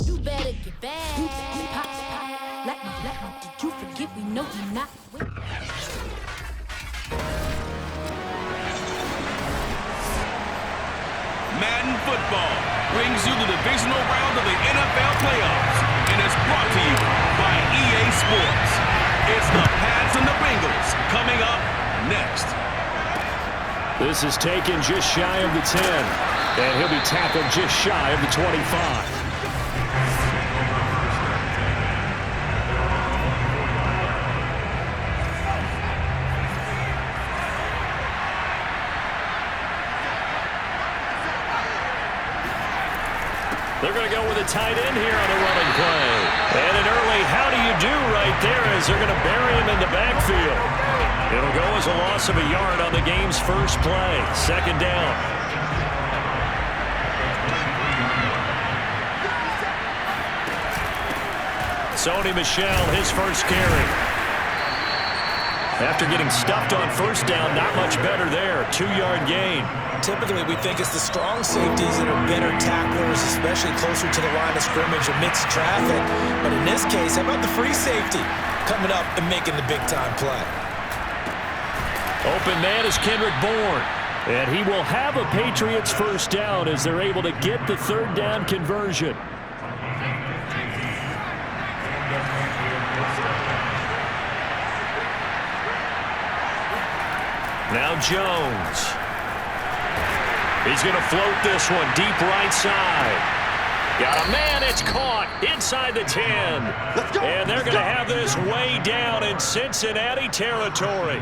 You better get back. Pop, pop, like my, did you forget we know you're not with. Madden Football brings you the divisional round of the NFL playoffs and is brought to you by EA Sports. It's the Pats and the Bengals coming up next. This is taken just shy of the 10, and he'll be tackled just shy of the 25. They're going to go with a tight end here on a running play. And an early how do you do right there as they're going to bury him in the backfield. It'll go as a loss of a yard on the game's first play. Second down. Sony Michel, his first carry. After getting stuffed on first down, not much better there. 2-yard gain. Typically, we think it's the strong safeties that are better tacklers, especially closer to the line of scrimmage amidst traffic. But in this case, how about the free safety coming up and making the big-time play? Open man is Kendrick Bourne. And he will have a Patriots first down as they're able to get the third down conversion. Now Jones. He's going to float this one deep right side. Got a man, it's caught inside the 10. And they're going to have this way down in Cincinnati territory.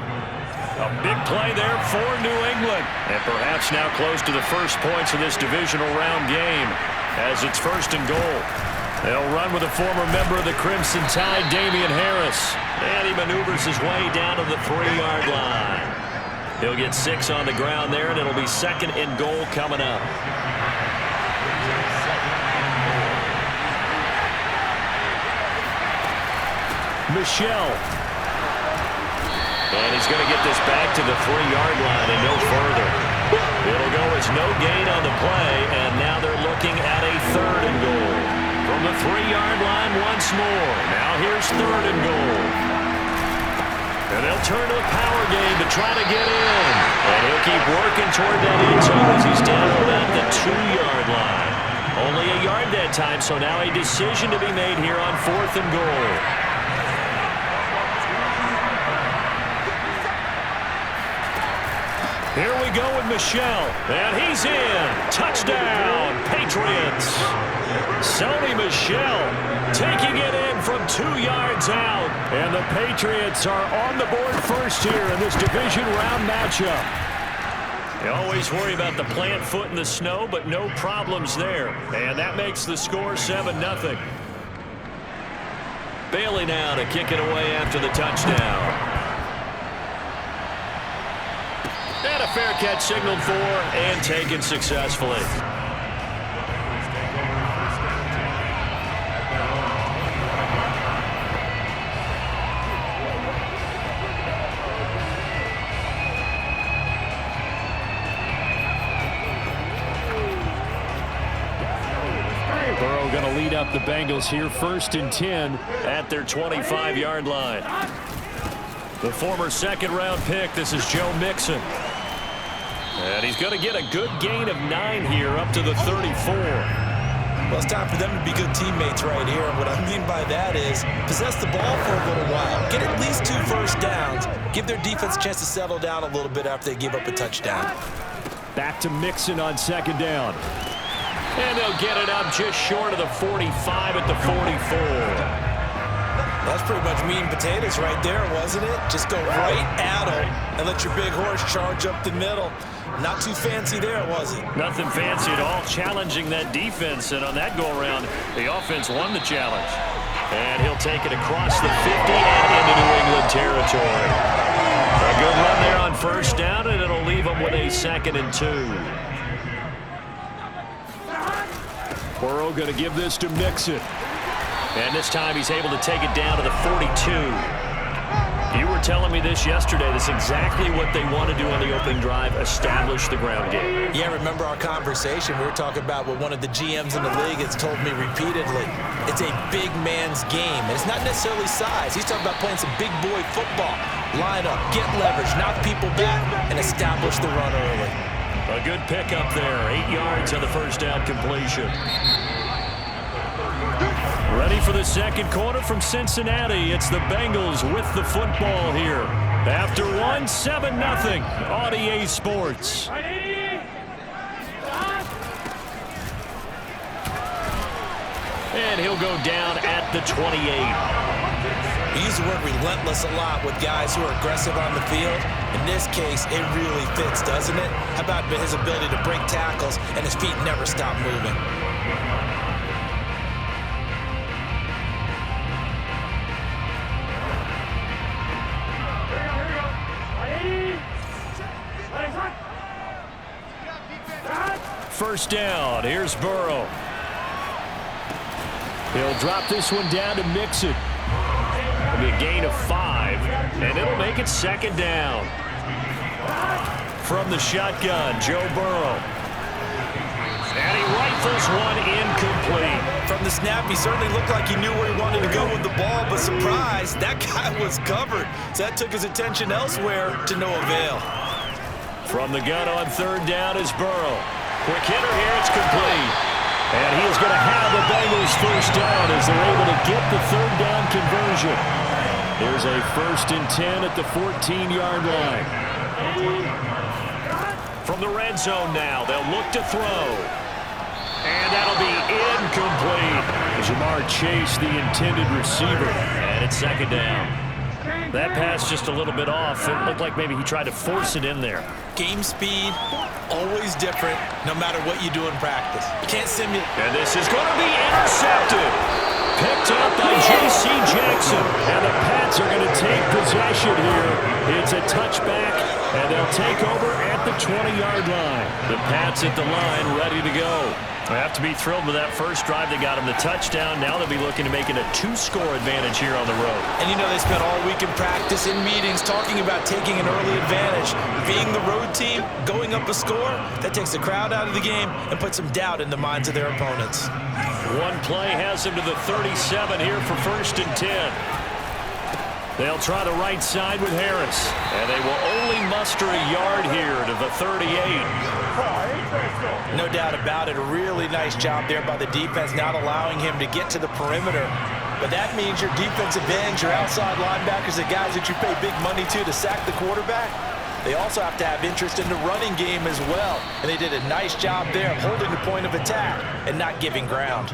A big play there for New England. And perhaps now close to the first points of this divisional round game as it's first and goal. They'll run with a former member of the Crimson Tide, Damian Harris. And he maneuvers his way down to the 3-yard line. He'll get 6 on the ground there, and it'll be second and goal coming up. Michel. And he's going to get this back to the 3-yard line and no further. It'll go as no gain on the play, and now they're looking at a third and goal. From the 3-yard line once more. Now here's third and goal. And they'll turn to a power game to try to get in. And he'll keep working toward that end zone as he's down about the 2-yard line. Only a yard that time, so now a decision to be made here on fourth and goal. Here we go with Michel. And he's in. Touchdown, Patriots. Sony Michel taking it in from 2 yards out. And the Patriots are on the board first here in this division round matchup. You always worry about the plant foot in the snow, but no problems there. And that makes the score 7-0. Bailey now to kick it away after the touchdown. And a fair catch signaled for and taken successfully. Burrow going to lead up the Bengals here, 1st and 10 at their 25-yard line. The former second-round pick, this is Joe Mixon. And he's going to get a good gain of 9 here up to the 34. Well, it's time for them to be good teammates right here. And what I mean by that is possess the ball for a little while. Get at least 2 first downs. Give their defense a chance to settle down a little bit after they give up a touchdown. Back to Mixon on second down. And they'll get it up just short of the 45 at the 44. That's pretty much meat and potatoes right there, wasn't it? Just go right at them and let your big horse charge up the middle. Not too fancy there, was it? Nothing fancy at all, challenging that defense. And on that go-around, the offense won the challenge. And he'll take it across the 50 and into New England territory. A good run there on first down, and it'll leave them with a 2nd and 2. Burrow going to give this to Mixon. And this time he's able to take it down to the 42. You were telling me this yesterday. That's exactly what they want to do on the opening drive, establish the ground game. Yeah, remember our conversation? We were talking about what one of the GMs in the league has told me repeatedly. It's a big man's game, and it's not necessarily size. He's talking about playing some big boy football. Line up, get leverage, knock people back, and establish the run early. A good pickup there. 8 yards on the first down completion. Ready for the second quarter from Cincinnati. It's the Bengals with the football here. After one, 7-0 on EA Sports. And he'll go down at the 28. We use the word relentless a lot with guys who are aggressive on the field. In this case, it really fits, doesn't it? How about his ability to break tackles and his feet never stop moving? First down. Here's Burrow. He'll drop this one down to mix it. It'll be a gain of 5, and it'll make it second down. From the shotgun, Joe Burrow. And he rifles one incomplete. From the snap, he certainly looked like he knew where he wanted to go with the ball, but surprise, that guy was covered. So that took his attention elsewhere to no avail. From the gun on third down is Burrow. Quick hitter here, it's complete. And he is going to have the Bengals first down as they're able to get the third down conversion. Here's a 1st and 10 at the 14-yard line. From the red zone now, they'll look to throw. And that'll be incomplete. Jamar Chase, the intended receiver. And it's second down. That pass just a little bit off. It looked like maybe he tried to force it in there. Game speed, always different, no matter what you do in practice. You can't simulate. And this is going to be intercepted. Picked up by J.C. Jackson. And the Pats are going to take possession here. It's a touchback, and they'll take over at the 20-yard line. The Pats at the line, ready to go. They have to be thrilled with that first drive. They got him the touchdown. Now they'll be looking to make it a 2-score advantage here on the road. And you know they spent all week in practice, in meetings, talking about taking an early advantage. Being the road team, going up a score, that takes the crowd out of the game and puts some doubt in the minds of their opponents. One play has them to the 37 here for 1st and 10. They'll try the right side with Harris. And they will only muster a yard here to the 38. No doubt about it. A really nice job there by the defense, not allowing him to get to the perimeter. But that means your defensive ends, your outside linebackers, the guys that you pay big money to sack the quarterback, they also have to have interest in the running game as well. And they did a nice job there of holding the point of attack and not giving ground.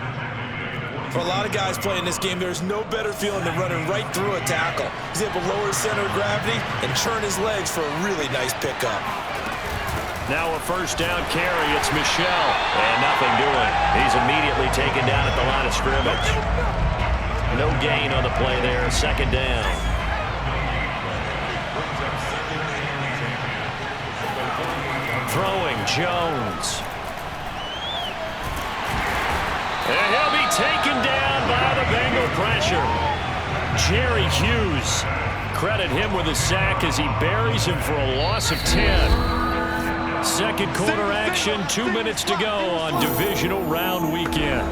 For a lot of guys playing this game, there's no better feeling than running right through a tackle. He's able to lower his center of gravity and churn his legs for a really nice pickup. Now a first down carry. It's Michel. And nothing doing. He's immediately taken down at the line of scrimmage. No gain on the play there. Second down. Throwing Jones. And he'll be taken down by the Bengal pressure. Jerry Hughes. Credit him with a sack as he buries him for a loss of 10. Second quarter action, 2 minutes to go on divisional round weekend.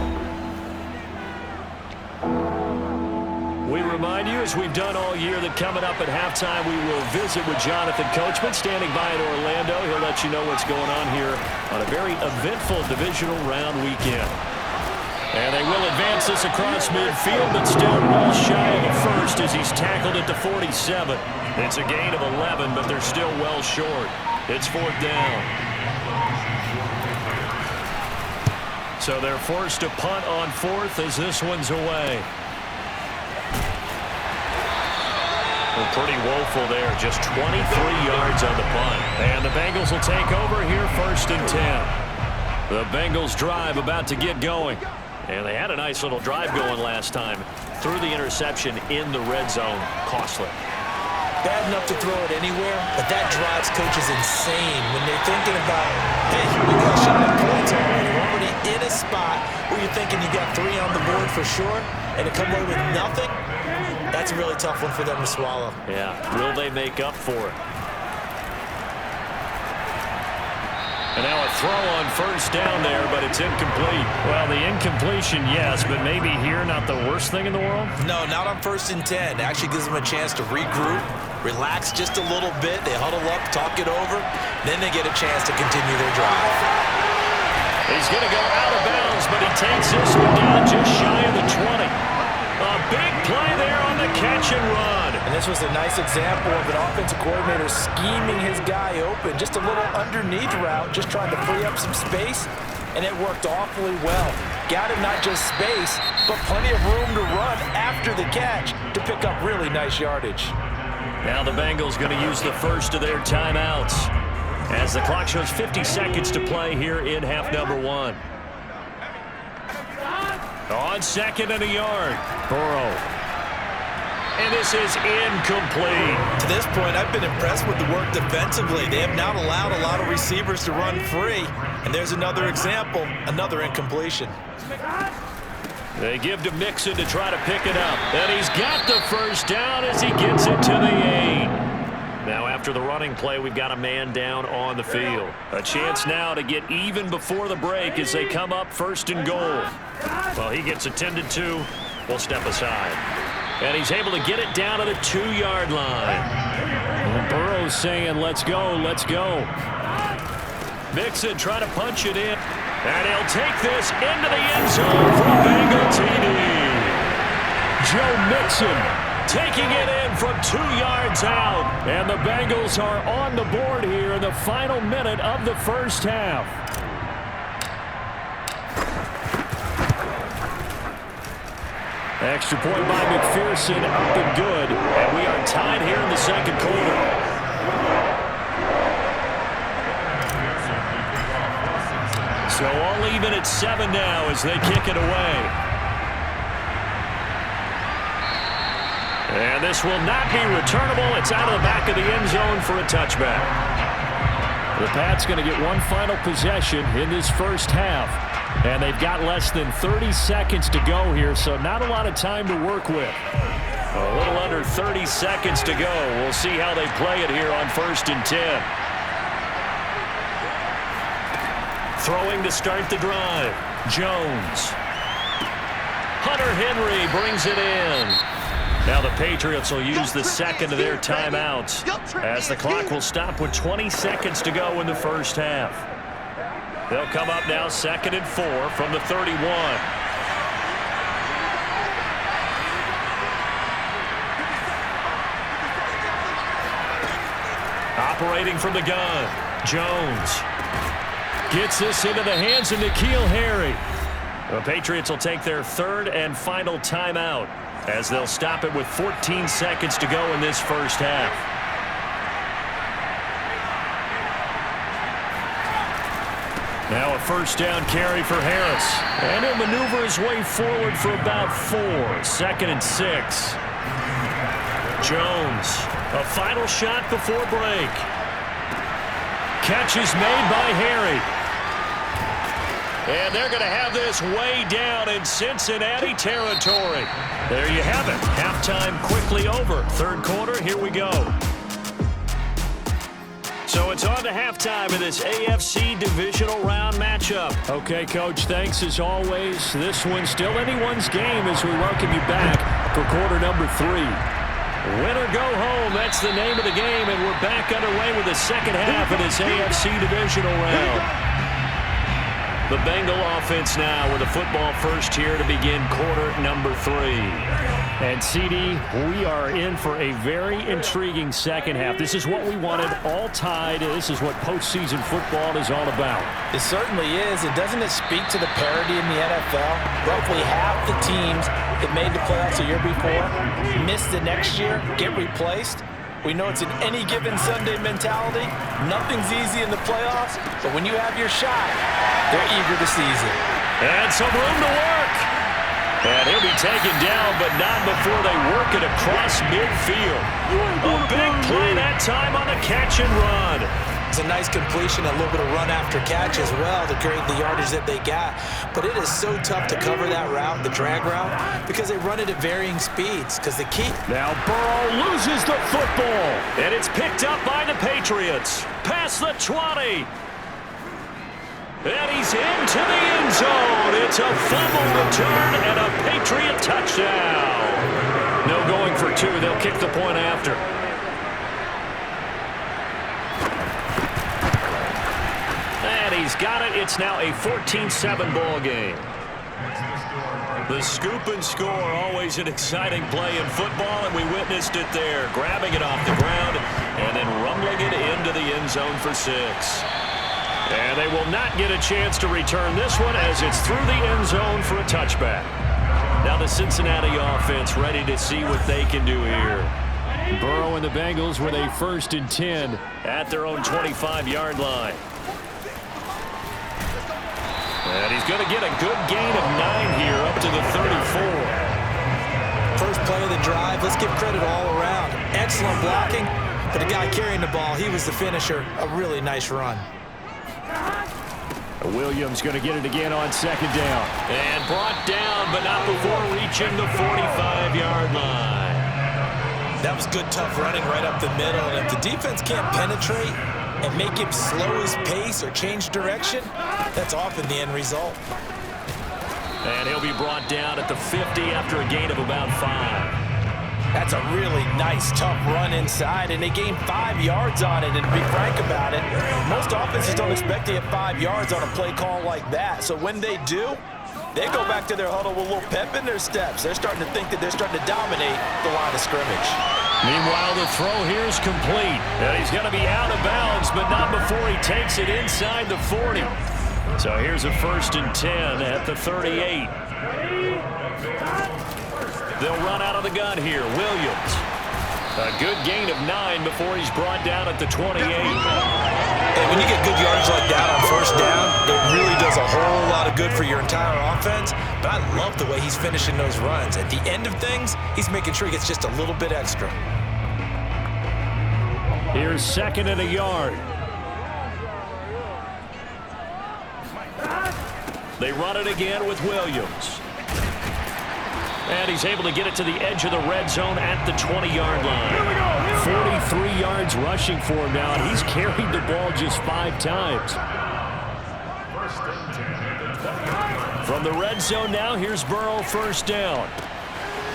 We remind you, as we've done all year, that coming up at halftime, we will visit with Jonathan Coachman, standing by in Orlando. He'll let you know what's going on here on a very eventful divisional round weekend. And they will advance this across midfield, but still well shy of the first as he's tackled at the 47. It's a gain of 11, but they're still well short. It's fourth down. So they're forced to punt on fourth as this one's away. Well, pretty woeful there. Just 23 yards on the punt. And the Bengals will take over here, 1st and 10. The Bengals drive about to get going. And they had a nice little drive going last time. Threw the interception in the red zone. Costly. Bad enough to throw it anywhere, but that drives coaches insane when they're thinking about, hey, we got a shot at points already. We're already in a spot where you're thinking you got 3 on the board for sure, and to come away with nothing, That's a really tough one for them to swallow. Yeah, will they make up for it? And now a throw on first down there, but it's incomplete. Well, the incompletion, yes, but maybe here not the worst thing in the world? No, not on 1st and 10. Actually gives them a chance to regroup, relax just a little bit. They huddle up, talk it over. Then they get a chance to continue their drive. He's going to go out of bounds, but he takes this one down just shy of the 20. A big play there on the catch and run. And this was a nice example of an offensive coordinator scheming his guy open. Just a little underneath route, just trying to free up some space, and it worked awfully well. Got him not just space, but plenty of room to run after the catch to pick up really nice yardage. Now the Bengals going to use the first of their timeouts as the clock shows 50 seconds to play here in half number 1. On 2nd and a yard, Burrow. And this is incomplete. To this point, I've been impressed with the work defensively. They have not allowed a lot of receivers to run free. And there's another example, another incompletion. They give to Mixon to try to pick it up. And he's got the first down as he gets it to the 8. Now after the running play, we've got a man down on the field. A chance now to get even before the break as they come up 1st and goal. Well, he gets attended to. We'll step aside. And he's able to get it down to the 2-yard line. Well, Burrow's saying, let's go, let's go. Mixon trying to punch it in. And he'll take this into the end zone for a Bengal TD. Joe Mixon taking it in from 2 yards out. And the Bengals are on the board here in the final minute of the first half. Extra point by McPherson, up and good. And we are tied here in the second quarter. So all even at 7 now as they kick it away. And this will not be returnable. It's out of the back of the end zone for a touchback. The Pats going to get one final possession in this first half. And they've got less than 30 seconds to go here, so not a lot of time to work with. A little under 30 seconds to go. We'll see how they play it here on 1st and 10. Throwing to start the drive. Jones. Hunter Henry brings it in. Now the Patriots will use the second of their timeouts as the clock will stop with 20 seconds to go in the first half. They'll come up now 2nd and 4 from the 31. Operating from the gun, Jones gets this into the hands of N'Keal Harry. The Patriots will take their 3rd and final timeout as they'll stop it with 14 seconds to go in this first half. Now a first down carry for Harris. And he'll maneuver his way forward for about 4. 2nd and 6. Jones, a final shot before break. Catch is made by Harry. And they're going to have this way down in Cincinnati territory. There you have it. Halftime quickly over. 3rd quarter, here we go. So it's on to halftime in this AFC divisional round matchup. Okay, Coach, thanks as always. This one's still anyone's game as we welcome you back for quarter number 3. Win or go home, that's the name of the game, and we're back underway with the second half of this AFC divisional round. The Bengal offense now with a football first here to begin quarter number 3. And, CD, we are in for a very intriguing second half. This is what we wanted, all tied. This is what postseason football is all about. It certainly is. And doesn't it speak to the parity in the NFL? Roughly half the teams that made the playoffs a year before miss the next year, get replaced. We know it's an any given Sunday mentality. Nothing's easy in the playoffs, but when you have your shot, they're eager to seize it. And some room to work. And he'll be taken down, but not before they work it across midfield. A big play that time on the catch and run. It's a nice completion, a little bit of run after catch as well to create the yardage that they got. But it is so tough to cover that route, the drag route, because they run it at varying speeds. Because the key... Now Burrow loses the football. And it's picked up by the Patriots. Past the 20. And he's into the end zone. It's a fumble return and a Patriot touchdown. No going for two. They'll kick the point after. And he's got it. It's now a 14-7 ball game. The scoop and score, always an exciting play in football, and we witnessed it there. Grabbing it off the ground and then rumbling it into the end zone for 6. And they will not get a chance to return this one as it's through the end zone for a touchback. Now the Cincinnati offense ready to see what they can do here. Burrow and the Bengals with a 1st and 10 at their own 25-yard line. And he's going to get a good gain of 9 here up to the 34. First play of the drive, let's give credit all around. Excellent blocking, but the guy carrying the ball, he was the finisher. A really nice run. Williams going to get it again on 2nd down. And brought down, but not before reaching the 45-yard line. That was good, tough running right up the middle. And if the defense can't penetrate and make him slow his pace or change direction, that's often the end result. And he'll be brought down at the 50 after a gain of about 5. That's a really nice, tough run inside, and they gained 5 yards on it. And to be frank about it, most offenses don't expect to get 5 yards on a play call like that. So when they do, they go back to their huddle with a little pep in their steps. They're starting to think that they're starting to dominate the line of scrimmage. Meanwhile, the throw here is complete. And he's going to be out of bounds, but not before he takes it inside the 40. So here's a 1st and 10 at the 38. They'll run out of the gun here. Williams. A good gain of 9 before he's brought down at the 28. And when you get good yardage like that on 1st down, it really does a whole lot of good for your entire offense. But I love the way he's finishing those runs. At the end of things, he's making sure he gets just a little bit extra. Here's 2nd and a yard. They run it again with Williams. And he's able to get it to the edge of the red zone at the 20-yard line. 43 yards rushing for him now, and he's carried the ball just 5 times. From the red zone now, here's Burrow 1st down.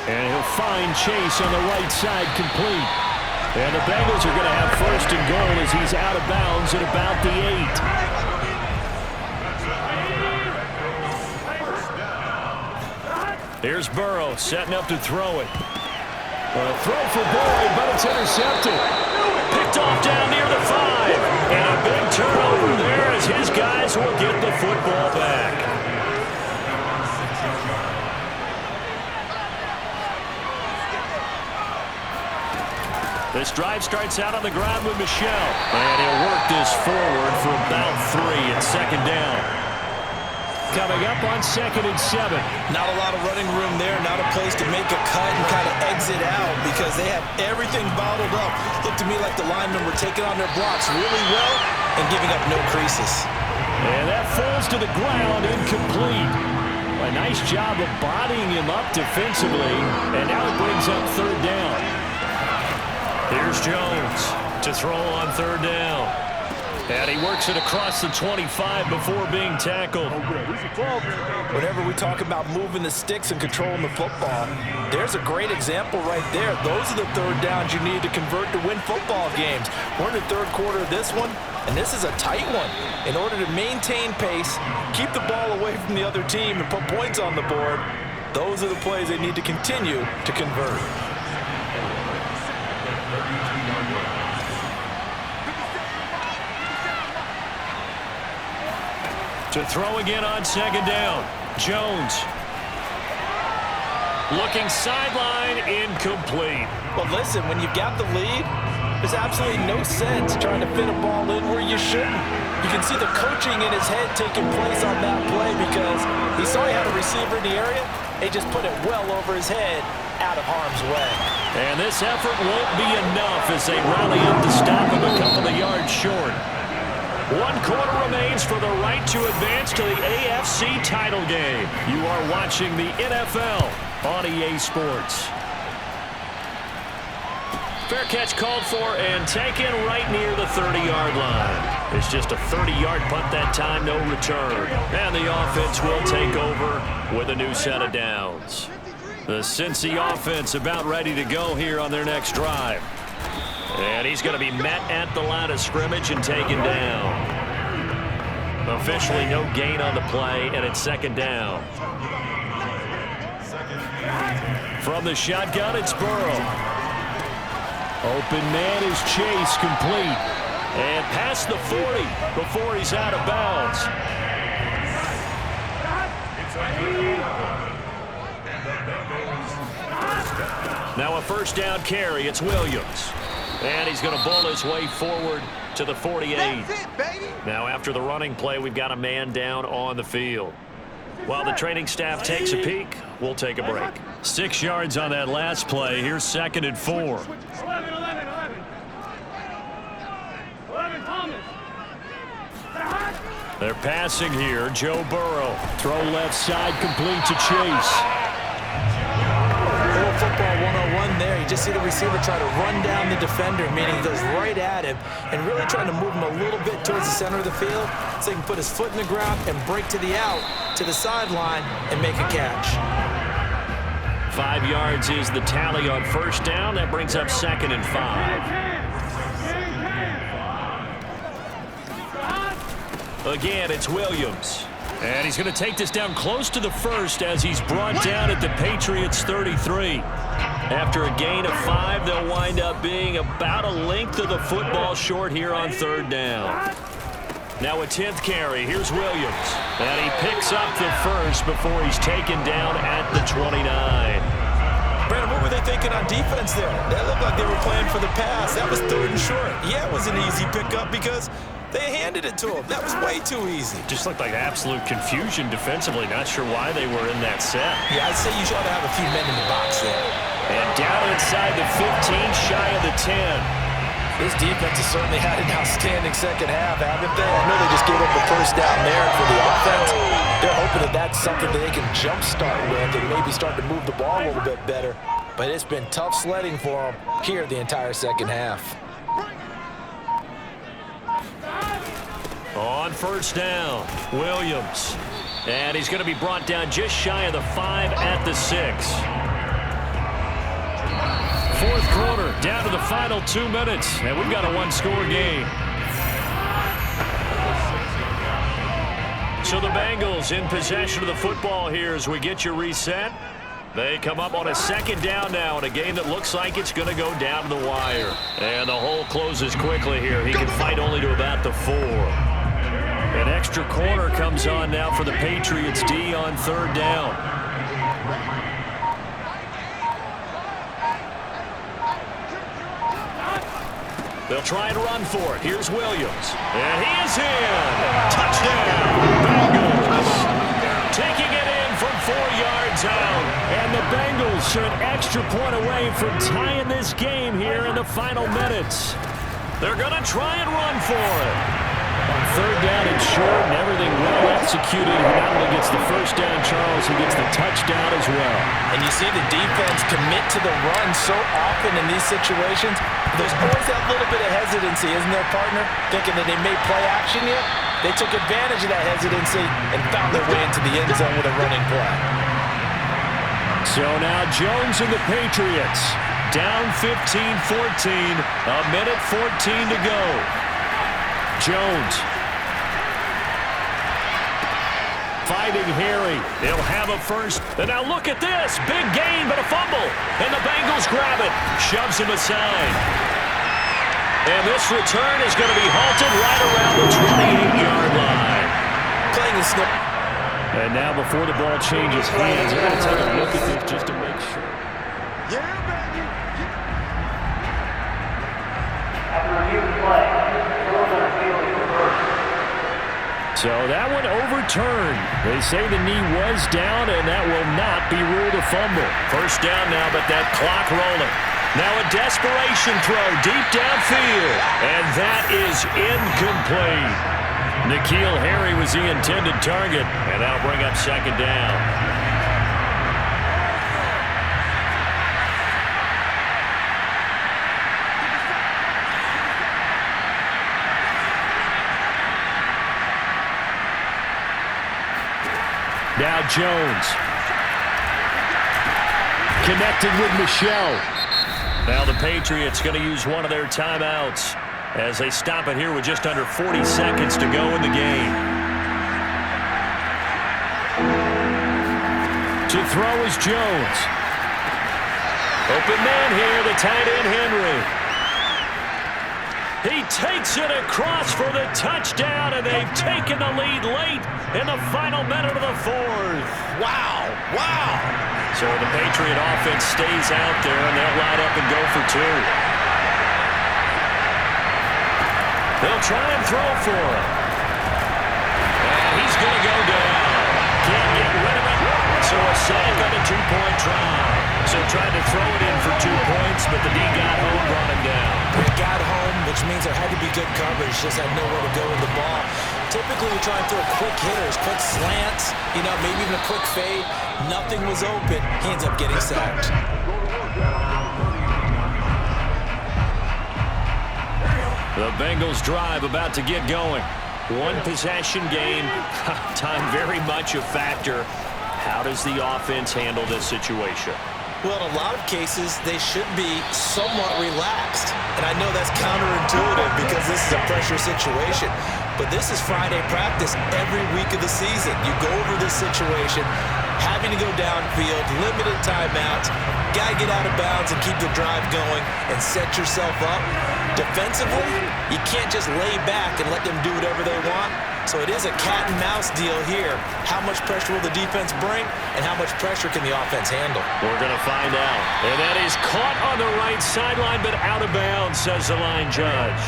And he'll find Chase on the right side complete. And the Bengals are going to have 1st and goal as he's out of bounds at about the 8. Here's Burrow setting up to throw it. A throw for Boyd, but it's intercepted. Picked off down near the 5. And a big turnover there as his guys will get the football back. This drive starts out on the ground with Michel. And he'll work this forward for about 3 at 2nd down. Coming up on 2nd and 7. Not a lot of running room there, not a place to make a cut and kind of exit out because they have everything bottled up. Looked to me like the linemen were taking on their blocks really well and giving up no creases. And that falls to the ground, incomplete. A nice job of bodying him up defensively, and now it brings up 3rd down. Here's Jones to throw on 3rd down. And he works it across the 25 before being tackled. Whenever we talk about moving the sticks and controlling the football, there's a great example right there. Those are the 3rd downs you need to convert to win football games. We're in the 3rd quarter of this one, and this is a tight one. In order to maintain pace, keep the ball away from the other team, and put points on the board, those are the plays they need to continue to convert. To throw again on 2nd down. Jones. Looking sideline, incomplete. Well, listen, when you've got the lead, there's absolutely no sense trying to fit a ball in where you shouldn't. You can see the coaching in his head taking place on that play because he saw he had a receiver in the area. He just put it well over his head, out of harm's way. And this effort won't be enough as they rally up to stop him a couple of yards short. 1 quarter remains for the right to advance to the AFC title game. You are watching the NFL on EA Sports. Fair catch called for and taken right near the 30-yard line. It's just a 30-yard punt that time, no return. And the offense will take over with a new set of downs. The Cincy offense about ready to go here on their next drive. And he's going to be met at the line of scrimmage and taken down. Officially no gain on the play, and it's second down. From the shotgun, it's Burrow. Open man is Chase, complete. And past the 40 before he's out of bounds. Now a first down carry, it's Williams. And he's going to bull his way forward to the 48. Now after the running play, we've got a man down on the field. While the training staff takes a peek, we'll take a break. 6 yards on that last play. Here's 2nd and 4. They're passing here. Joe Burrow. Throw left side, complete to Chase. Little football 101 there. You just see the receiver try to run down the defender, meaning he goes right at him and really trying to move him a little bit towards the center of the field so he can put his foot in the ground and break to the out, to the sideline, and make a catch. 5 yards is the tally on first down. That brings up 2nd and 5. Again, it's Williams. And he's going to take this down close to the first as he's brought down at the Patriots' 33. After a gain of 5, they'll wind up being about a length of the football short here on 3rd down. Now a 10th carry. Here's Williams. And he picks up the first before he's taken down at the 29. Brandon, what were they thinking on defense there? That looked like they were playing for the pass. That was 3rd and short. Yeah, it was an easy pickup because they handed it to him. That was way too easy. Just looked like absolute confusion defensively. Not sure why they were in that set. Yeah, I'd say you ought to have a few men in the box there. And down inside the 15, shy of the 10. This defense has certainly had an outstanding second half, haven't they? I know they just gave up the first down there for the offense. They're hoping that that's something that they can jumpstart with and maybe start to move the ball a little bit better. But it's been tough sledding for them here the entire second half. On first down, Williams. And he's going to be brought down just shy of the 5 at the 6. 4th quarter, down to the final 2 minutes, and we've got a 1-score game. So the Bengals in possession of the football here as we get you reset. They come up on a 2nd down now in a game that looks like it's going to go down to the wire. And the hole closes quickly here. He can fight only to about the 4. An extra corner comes on now for the Patriots D on 3rd down. They'll try and run for it. Here's Williams. And he is in. Touchdown, Bengals. Taking it in from 4 yards out. And the Bengals are an extra point away from tying this game here in the final minutes. They're going to try and run for it. On 3rd down and short, and everything well executed. He not only gets the first down, Charles, he gets the touchdown as well. And you see the defense commit to the run so often in these situations. There's always that little bit of hesitancy, isn't there, partner? Thinking that they may play action here. They took advantage of that hesitancy and found their way into the end zone with a running play. So now Jones and the Patriots down 15-14, a minute 14 to go. Jones fighting Harry. They'll have a first. And now look at this. Big gain, but a fumble. And the Bengals grab it. Shoves him aside. And this return is going to be halted right around the 28-yard line. Playing the snip. And now before the ball changes hands, they're going to take a look at this just to make sure. Yeah, baby. So that one overturned. They say the knee was down, and that will not be ruled a fumble. First down now, but that clock rolling. Now a desperation throw deep downfield, and that is incomplete. N'Keal Harry was the intended target, and that'll bring up second down. Now Jones. Connected with Michelle. Now the Patriots going to use one of their timeouts as they stop it here with just under 40 seconds to go in the game. To throw is Jones. Open man here, the tight end Henry. He takes it across for the touchdown, and they've taken the lead late in the final minute of the fourth. Wow, wow. So the Patriot offense stays out there, and they'll line up and go for two. They'll try and throw for him. And he's going to go down. Can't get rid of it. So a sack on a two-point try. So tried to throw it in for 2 points, but the D got home, brought him down. It got home, which means there had to be good coverage. Just had nowhere to go with the ball. Typically, we try and throw quick hitters, quick slants, maybe even a quick fade. Nothing was open. He ends up getting sacked. The Bengals drive about to get going. One possession game. Time very much a factor. How does the offense handle this situation? Well, in a lot of cases, they should be somewhat relaxed. And I know that's counterintuitive because this is a pressure situation. But this is Friday practice every week of the season. You go over this situation, having to go downfield, limited timeouts, got to get out of bounds and keep the drive going and set yourself up. Defensively, you can't just lay back and let them do whatever they want. So it is a cat and mouse deal here. How much pressure will the defense bring, and how much pressure can the offense handle? We're going to find out. And that is caught on the right sideline, but out of bounds, says the line judge.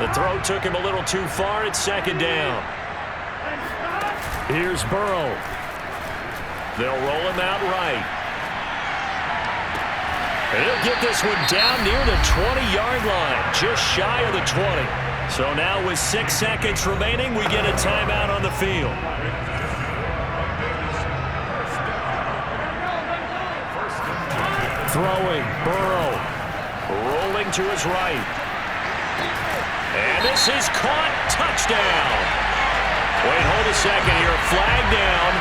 The throw took him a little too far. It's second down. Here's Burrow. They'll roll him out right. And he'll get this one down near the 20-yard line, just shy of the 20. So now with 6 seconds remaining, we get a timeout on the field. Throwing, Burrow. Rolling to his right. And this is caught. Touchdown. Wait, hold a second here. Flag down.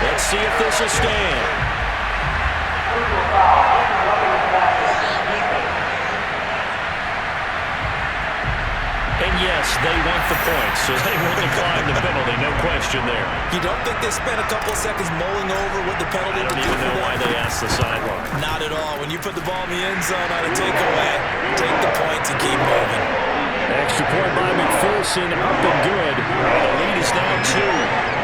Let's see if this will stand. And yes, they want the points, so they will decline the penalty, no question there. You don't think they spent a couple of seconds mulling over what the penalty would do for them? I don't even know why they asked the sideline. Not at all. When you put the ball in the end zone on a takeaway, take the points and keep moving. Extra point by McPherson, up and good. The lead is now 2.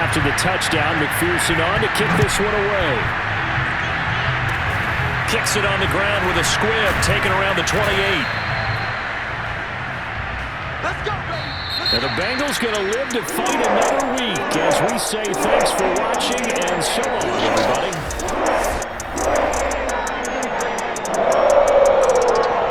After the touchdown, McPherson on to kick this one away. Kicks it on the ground with a squib, taken around the 28. Let's go, baby. And the Bengals going to live to fight another week as we say thanks for watching and so long, everybody.